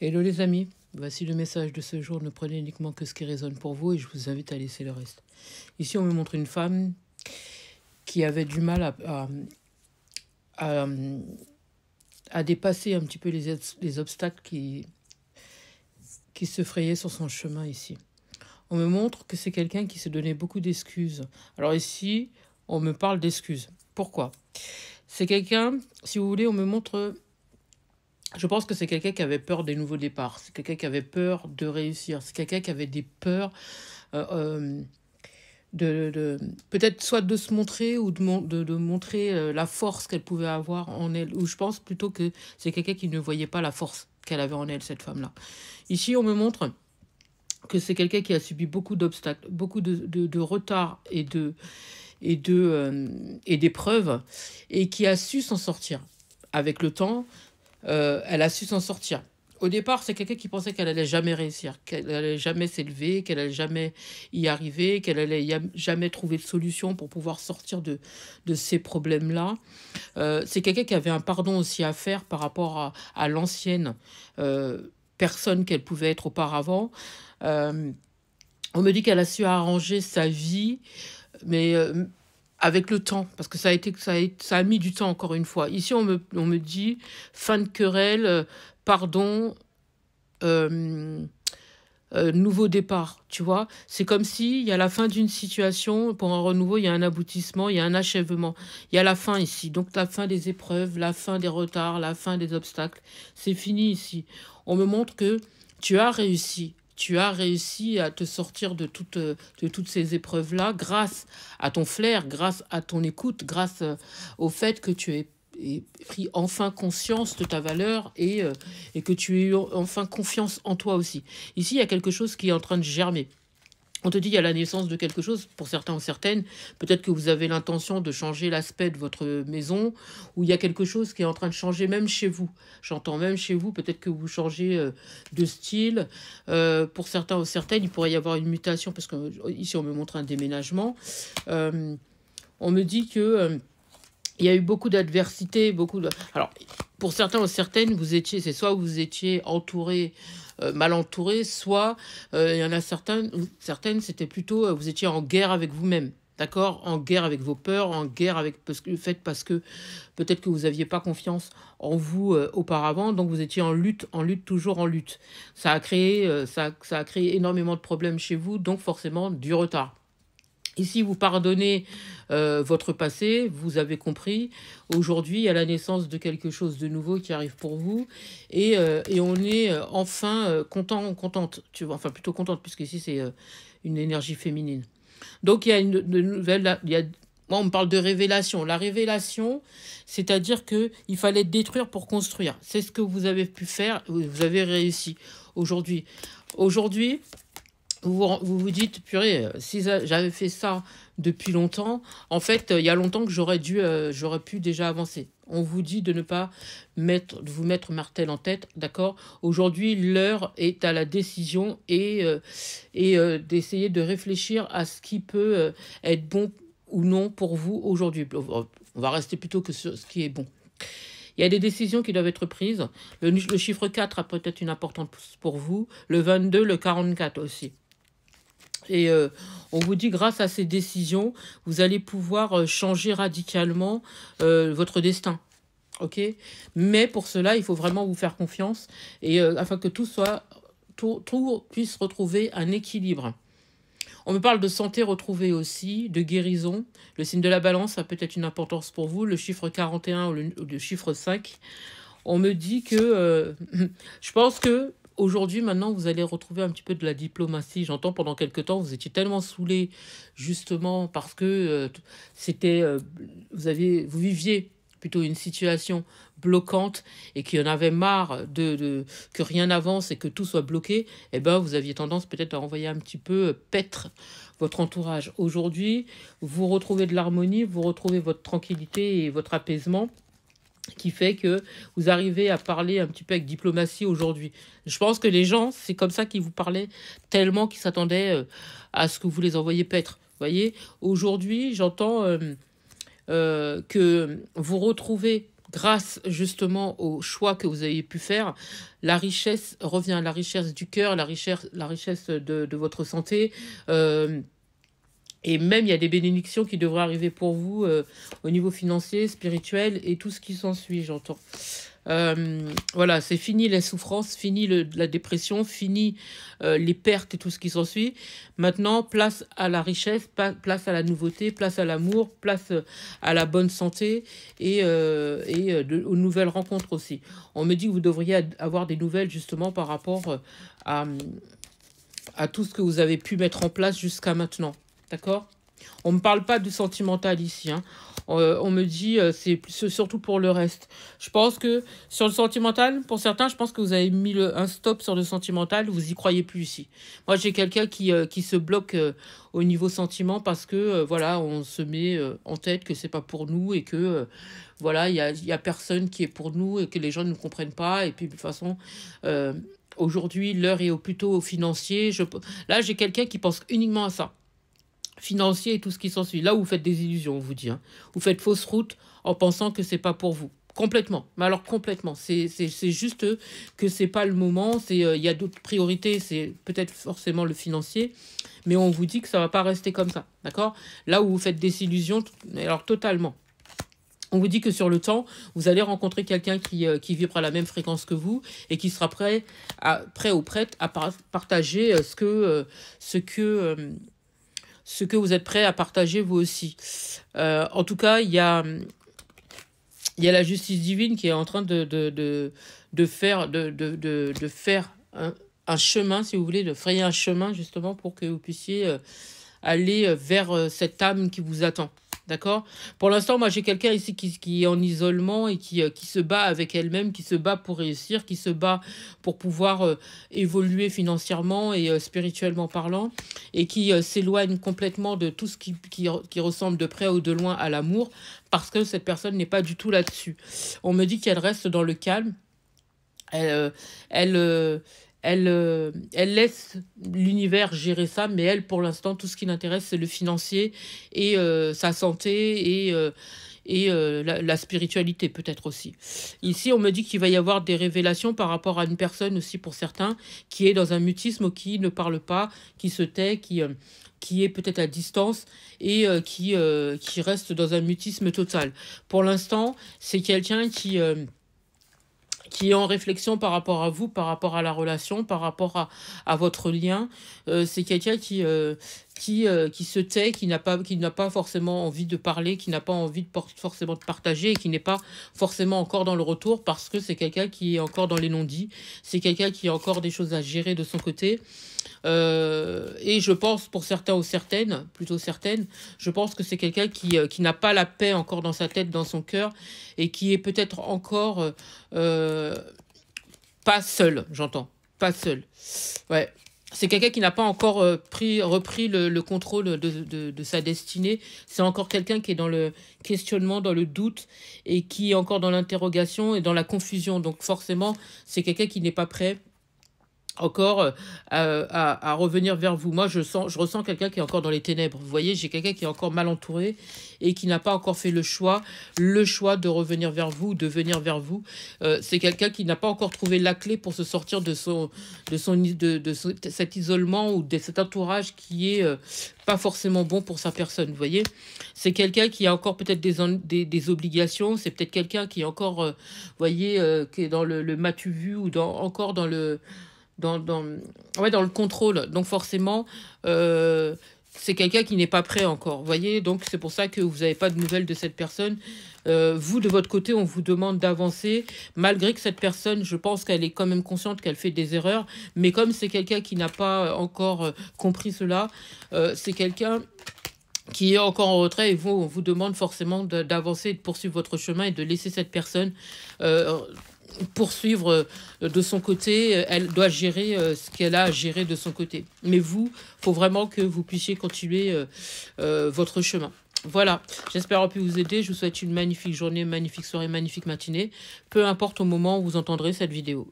Hello les amis, voici le message de ce jour. Ne prenez uniquement que ce qui résonne pour vous et je vous invite à laisser le reste. Ici, on me montre une femme qui avait du mal à, à dépasser un petit peu les obstacles qui se frayaient sur son chemin ici. On me montre que c'est quelqu'un qui se donnait beaucoup d'excuses. Alors ici, on me parle d'excuses. Pourquoi? C'est quelqu'un, si vous voulez, on me montre... Je pense que c'est quelqu'un qui avait peur des nouveaux départs. C'est quelqu'un qui avait peur de réussir. C'est quelqu'un qui avait des peurs peut-être soit de se montrer ou de montrer la force qu'elle pouvait avoir en elle. Ou je pense plutôt que c'est quelqu'un qui ne voyait pas la force qu'elle avait en elle, cette femme-là. Ici, on me montre que c'est quelqu'un qui a subi beaucoup d'obstacles, beaucoup de retards et d'épreuves, et qui a su s'en sortir. Avec le temps, elle a su s'en sortir. Au départ, c'est quelqu'un qui pensait qu'elle allait jamais réussir, qu'elle allait jamais s'élever, qu'elle allait jamais y arriver, qu'elle allait jamais trouver de solution pour pouvoir sortir de ces problèmes-là. C'est quelqu'un qui avait un pardon aussi à faire par rapport à l'ancienne personne qu'elle pouvait être auparavant. On me dit qu'elle a su arranger sa vie, mais avec le temps, parce que ça a mis du temps, encore une fois. Ici, on me dit fin de querelle, pardon, nouveau départ, tu vois. C'est comme si il y a la fin d'une situation, pour un renouveau, il y a un aboutissement, il y a un achèvement. Il y a la fin ici, donc la fin des épreuves, la fin des retards, la fin des obstacles. C'est fini ici. On me montre que tu as réussi. Tu as réussi à te sortir de toutes ces épreuves-là grâce à ton flair, grâce à ton écoute, grâce au fait que tu aies pris enfin conscience de ta valeur et que tu aies eu enfin confiance en toi aussi. Ici, il y a quelque chose qui est en train de germer. On te dit qu'il y a la naissance de quelque chose, pour certains ou certaines. Peut-être que vous avez l'intention de changer l'aspect de votre maison, ou il y a quelque chose qui est en train de changer même chez vous. J'entends même chez vous, peut-être que vous changez de style. Pour certains ou certaines, il pourrait y avoir une mutation, parce que ici on me montre un déménagement. On me dit que il y a eu beaucoup d'adversité, Alors, pour certains ou certaines, c'est soit vous étiez entouré, mal entouré, soit il y en a certaines, c'était plutôt vous étiez en guerre avec vous-même. D'accord? En guerre avec vos peurs, en guerre avec le fait parce que peut-être que vous n'aviez pas confiance en vous auparavant, donc vous étiez en lutte, toujours en lutte. Ça a créé énormément de problèmes chez vous, donc forcément du retard. Ici, vous pardonnez votre passé, vous avez compris. Aujourd'hui, il y a la naissance de quelque chose de nouveau qui arrive pour vous. Et on est enfin contente, tu vois, enfin plutôt contente, puisque ici, c'est une énergie féminine. Donc, il y a une nouvelle... Moi, on me parle de révélation. La révélation, c'est-à-dire qu'il fallait détruire pour construire. C'est ce que vous avez pu faire, vous avez réussi aujourd'hui. Aujourd'hui, vous dites, purée, si j'avais fait ça depuis longtemps, en fait, il y a longtemps que j'aurais pu déjà avancer. On vous dit de ne pas de vous mettre martel en tête, d'accord? Aujourd'hui, l'heure est à la décision et d'essayer de réfléchir à ce qui peut être bon ou non pour vous aujourd'hui. On va rester plutôt que sur ce qui est bon. Il y a des décisions qui doivent être prises. Le chiffre 4 a peut-être une importance pour vous. Le 22, le 44 aussi. Et on vous dit, grâce à ces décisions, vous allez pouvoir changer radicalement votre destin. Ok? Mais pour cela, il faut vraiment vous faire confiance et afin que tout puisse retrouver un équilibre. On me parle de santé retrouvée aussi, de guérison. Le signe de la balance a peut-être une importance pour vous. Le chiffre 41 ou le chiffre 5. On me dit que... je pense que aujourd'hui, maintenant, vous allez retrouver un petit peu de la diplomatie. J'entends pendant quelque temps, vous étiez tellement saoulé, justement, parce que vous viviez plutôt une situation bloquante et qu'il y en avait marre que rien n'avance et que tout soit bloqué, eh ben, vous aviez tendance peut-être à envoyer un petit peu paître votre entourage. Aujourd'hui, vous retrouvez de l'harmonie, vous retrouvez votre tranquillité et votre apaisement, qui fait que vous arrivez à parler un petit peu avec diplomatie aujourd'hui. Je pense que les gens, c'est comme ça qu'ils vous parlaient, tellement qu'ils s'attendaient à ce que vous les envoyiez paître. Vous voyez, aujourd'hui, j'entends que vous retrouvez grâce justement au choix que vous avez pu faire, la richesse revient, la richesse du cœur, la richesse de votre santé. Et même, il y a des bénédictions qui devraient arriver pour vous au niveau financier, spirituel et tout ce qui s'ensuit, j'entends. Voilà, c'est fini les souffrances, fini la dépression, fini les pertes et tout ce qui s'ensuit. Maintenant, place à la richesse, place à la nouveauté, place à l'amour, place à la bonne santé aux nouvelles rencontres aussi. On me dit que vous devriez avoir des nouvelles justement par rapport à, à tout ce que vous avez pu mettre en place jusqu'à maintenant. D'accord? On ne me parle pas du sentimental ici, hein. On me dit, c'est surtout pour le reste. Je pense que sur le sentimental, pour certains, je pense que vous avez mis un stop sur le sentimental, vous y croyez plus ici. Moi, j'ai quelqu'un qui se bloque au niveau sentiment parce que, voilà, on se met en tête que c'est pas pour nous et que, voilà, il y a personne qui est pour nous et que les gens ne comprennent pas. Et puis, de toute façon, aujourd'hui, l'heure est plutôt au financier. Là, j'ai quelqu'un qui pense uniquement à ça. Financier et tout ce qui s'ensuit. Là où vous faites des illusions, on vous dit. Hein. Vous faites fausse route en pensant que c'est pas pour vous. Complètement. Mais alors complètement. C'est juste que c'est pas le moment. Il y a d'autres priorités. C'est peut-être forcément le financier. Mais on vous dit que ça va pas rester comme ça. D'accord? Là où vous faites des illusions, alors totalement. On vous dit que sur le temps, vous allez rencontrer quelqu'un qui vibre à la même fréquence que vous et qui sera prêt ou prête à partager ce que vous êtes prêt à partager vous aussi. En tout cas, il y a la justice divine qui est en train de faire un chemin, si vous voulez, de frayer un chemin justement pour que vous puissiez aller vers cette âme qui vous attend. D'accord? Pour l'instant, moi, j'ai quelqu'un ici qui est en isolement et qui se bat avec elle-même, qui se bat pour réussir, qui se bat pour pouvoir évoluer financièrement et spirituellement parlant, et qui s'éloigne complètement de tout ce qui ressemble de près ou de loin à l'amour, parce que cette personne n'est pas du tout là-dessus. On me dit qu'elle reste dans le calme. Elle laisse l'univers gérer ça, mais elle, pour l'instant, tout ce qui l'intéresse, c'est le financier et sa santé et la spiritualité, peut-être aussi. Ici, on me dit qu'il va y avoir des révélations par rapport à une personne aussi, pour certains, qui est dans un mutisme, ou qui ne parle pas, qui se tait, qui est peut-être à distance et qui reste dans un mutisme total. Pour l'instant, c'est quelqu'un qui est en réflexion par rapport à vous, par rapport à la relation, par rapport à votre lien. C'est quelqu'un qui se tait, qui n'a pas forcément envie de parler, qui n'a pas envie forcément de partager et qui n'est pas forcément encore dans le retour parce que c'est quelqu'un qui est encore dans les non-dits. C'est quelqu'un qui a encore des choses à gérer de son côté. Et je pense, pour certains ou certaines, plutôt certaines, je pense que c'est quelqu'un qui n'a pas la paix encore dans sa tête, dans son cœur, et qui est peut-être encore pas seul, j'entends, pas seul. Ouais. C'est quelqu'un qui n'a pas encore repris le contrôle de sa destinée. C'est encore quelqu'un qui est dans le questionnement, dans le doute, et qui est encore dans l'interrogation et dans la confusion. Donc forcément, c'est quelqu'un qui n'est pas prêt encore à revenir vers vous. Moi, je ressens quelqu'un qui est encore dans les ténèbres. Vous voyez, j'ai quelqu'un qui est encore mal entouré et qui n'a pas encore fait le choix de revenir vers vous, de venir vers vous. C'est quelqu'un qui n'a pas encore trouvé la clé pour se sortir de cet isolement ou de cet entourage qui est pas forcément bon pour sa personne. Vous voyez, c'est quelqu'un qui a encore peut-être des obligations. C'est peut-être quelqu'un qui est encore, vous voyez, qui est dans le m'as-tu vu ou encore dans le dans le contrôle. Donc forcément, c'est quelqu'un qui n'est pas prêt encore. Vous voyez, donc c'est pour ça que vous n'avez pas de nouvelles de cette personne. Vous, de votre côté, on vous demande d'avancer, malgré que cette personne, je pense qu'elle est quand même consciente qu'elle fait des erreurs, mais comme c'est quelqu'un qui n'a pas encore compris cela, c'est quelqu'un qui est encore en retrait et on vous demande forcément d'avancer, de poursuivre votre chemin et de laisser cette personne poursuivre de son côté. Elle doit gérer ce qu'elle a à gérer de son côté. Mais vous, il faut vraiment que vous puissiez continuer votre chemin. Voilà, j'espère avoir pu vous aider. Je vous souhaite une magnifique journée, magnifique soirée, magnifique matinée. Peu importe au moment où vous entendrez cette vidéo.